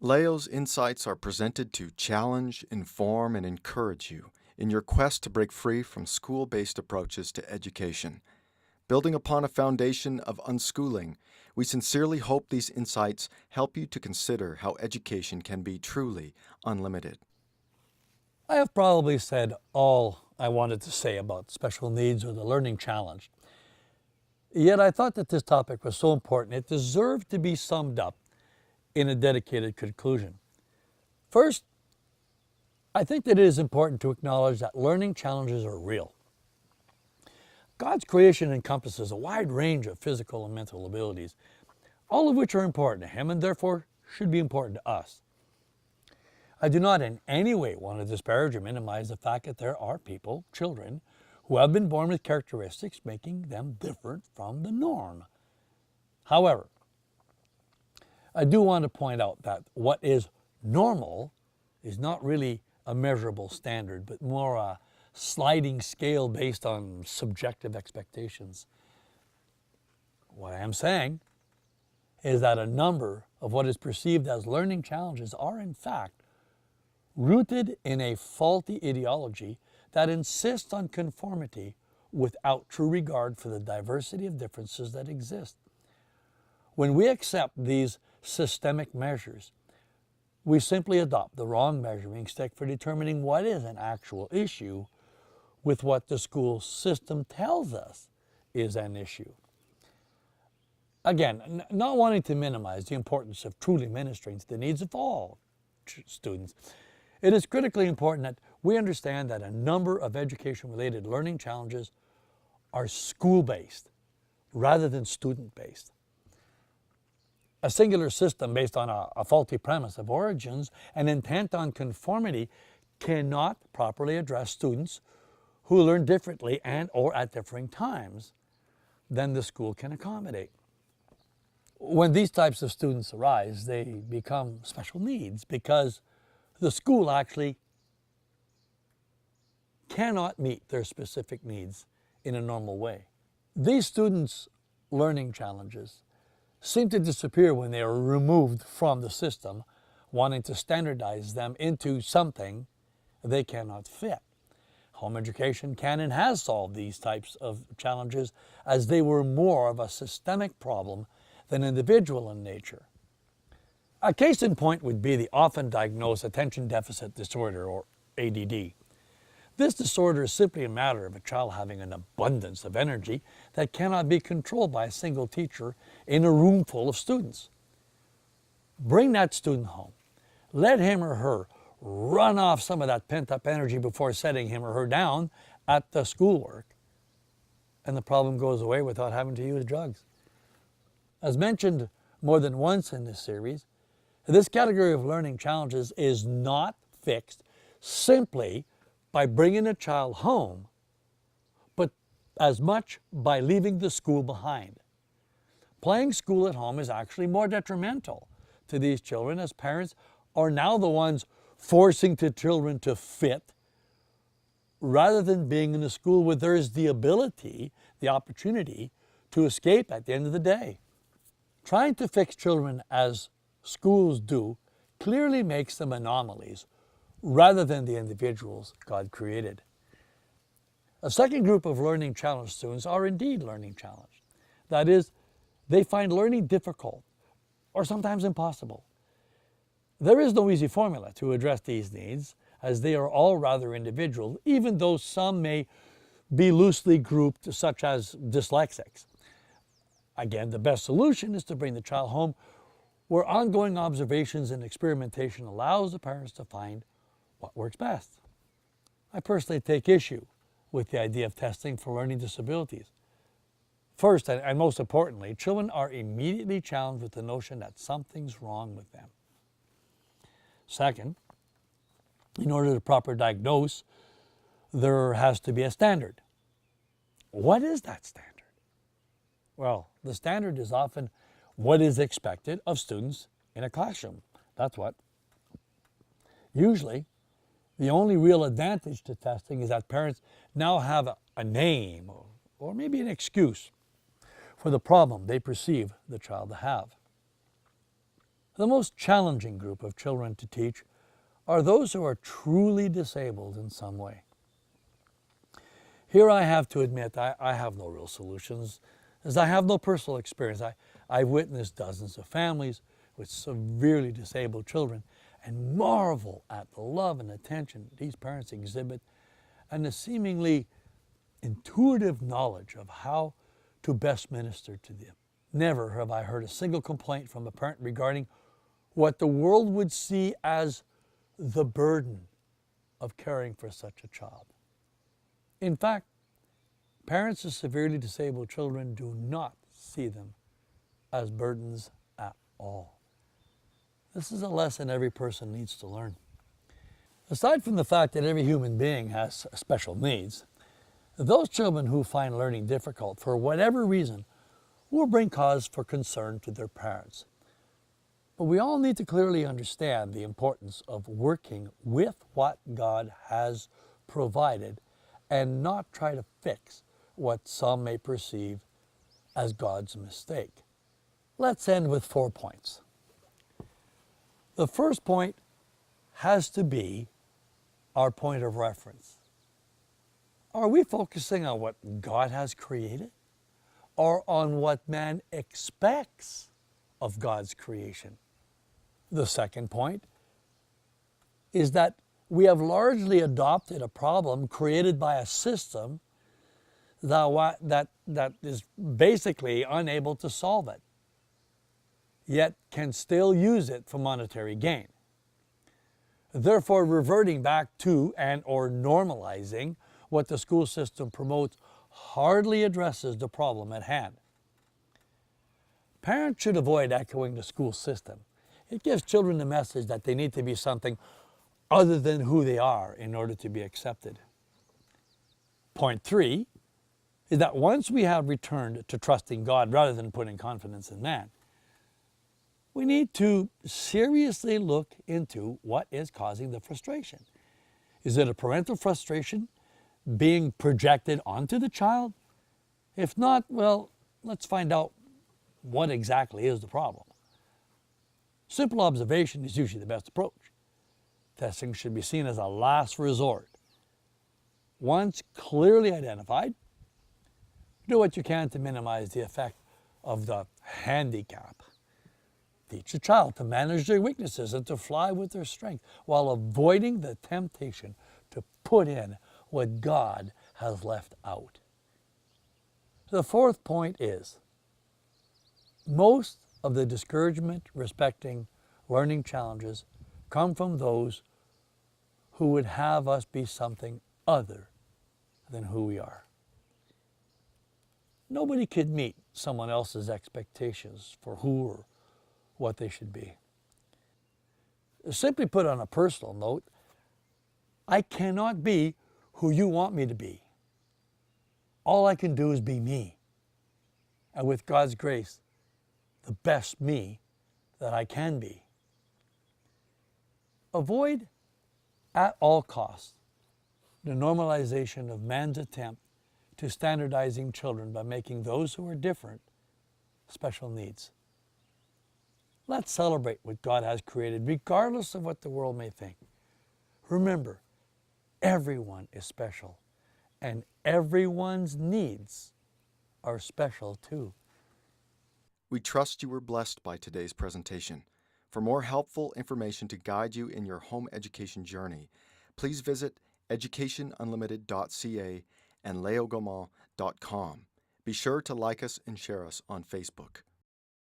Leo's insights are presented to challenge, inform, and encourage you in your quest to break free from school-based approaches to education. Building upon a foundation of unschooling, we sincerely hope these insights help you to consider how education can be truly unlimited. I have probably said all I wanted to say about special needs or the learning challenge. Yet I thought that this topic was so important it deserved to be summed up in a dedicated conclusion. First, I think that it is important to acknowledge that learning challenges are real. God's creation encompasses a wide range of physical and mental abilities, all of which are important to Him and therefore should be important to us. I do not in any way want to disparage or minimize the fact that there are people, children, who have been born with characteristics making them different from the norm. However, I do want to point out that what is normal is not really a measurable standard, but more a sliding scale based on subjective expectations. What I am saying is that a number of what is perceived as learning challenges are in fact rooted in a faulty ideology that insists on conformity without true regard for the diversity of differences that exist. When we accept these systemic measures, we simply adopt the wrong measuring stick for determining what is an actual issue with what the school system tells us is an issue. Again, not wanting to minimize the importance of truly ministering to the needs of all students, it is critically important that we understand that a number of education-related learning challenges are school-based rather than student-based. A singular system based on a faulty premise of origins and intent on conformity cannot properly address students who learn differently and or at differing times than the school can accommodate. When these types of students arise, they become special needs because the school actually cannot meet their specific needs in a normal way. These students' learning challenges seem to disappear when they are removed from the system, wanting to standardize them into something they cannot fit. Home education can and has solved these types of challenges as they were more of a systemic problem than individual in nature. A case in point would be the often diagnosed attention deficit disorder, or ADD. This disorder is simply a matter of a child having an abundance of energy that cannot be controlled by a single teacher in a room full of students. Bring that student home. Let him or her run off some of that pent-up energy before setting him or her down at the schoolwork, and the problem goes away without having to use drugs. As mentioned more than once in this series, this category of learning challenges is not fixed simply by bringing a child home, but as much by leaving the school behind. Playing school at home is actually more detrimental to these children, as parents are now the ones forcing the children to fit rather than being in a school where there is the ability, the opportunity to escape at the end of the day. Trying to fix children as schools do clearly makes them anomalies rather than the individuals God created. A second group of learning challenged students are indeed learning challenged. That is, they find learning difficult or sometimes impossible. There is no easy formula to address these needs, as they are all rather individual, even though some may be loosely grouped, such as dyslexics. Again, the best solution is to bring the child home where ongoing observations and experimentation allows the parents to find what works best. I personally take issue with the idea of testing for learning disabilities. First, and most importantly, children are immediately challenged with the notion that something's wrong with them. Second, in order to properly diagnose, there has to be a standard. What is that standard? Well, the standard is often what is expected of students in a classroom. That's what. Usually, the only real advantage to testing is that parents now have a name or maybe an excuse for the problem they perceive the child to have. The most challenging group of children to teach are those who are truly disabled in some way. Here I have to admit I have no real solutions, as I have no personal experience. I've witnessed dozens of families with severely disabled children and marvel at the love and attention these parents exhibit and the seemingly intuitive knowledge of how to best minister to them. Never have I heard a single complaint from a parent regarding what the world would see as the burden of caring for such a child. In fact, parents of severely disabled children do not see them as burdens at all. This is a lesson every person needs to learn. Aside from the fact that every human being has special needs, those children who find learning difficult for whatever reason will bring cause for concern to their parents. But we all need to clearly understand the importance of working with what God has provided and not try to fix what some may perceive as God's mistake. Let's end with 4 points. The first point has to be our point of reference. Are we focusing on what God has created or on what man expects of God's creation? The second point is that we have largely adopted a problem created by a system that is basically unable to solve it, yet can still use it for monetary gain. Therefore, reverting back to and or normalizing what the school system promotes hardly addresses the problem at hand. Parents should avoid echoing the school system. It gives children the message that they need to be something other than who they are in order to be accepted. Point 3 is that once we have returned to trusting God rather than putting confidence in man, we need to seriously look into what is causing the frustration. Is it a parental frustration being projected onto the child? If not, well, let's find out what exactly is the problem. Simple observation is usually the best approach. Testing should be seen as a last resort. Once clearly identified, do what you can to minimize the effect of the handicap. Teach a child to manage their weaknesses and to fly with their strength while avoiding the temptation to put in what God has left out. The fourth point is, most of the discouragement respecting learning challenges come from those who would have us be something other than who we are. Nobody could meet someone else's expectations for who or what they should be. Simply put, on a personal note, I cannot be who you want me to be. All I can do is be me. And with God's grace, the best me that I can be. Avoid at all costs the normalization of man's attempt to standardizing children by making those who are different special needs. Let's celebrate what God has created, regardless of what the world may think. Remember, everyone is special, and everyone's needs are special too. We trust you were blessed by today's presentation. For more helpful information to guide you in your home education journey, please visit educationunlimited.ca and leogaumont.com. Be sure to like us and share us on Facebook.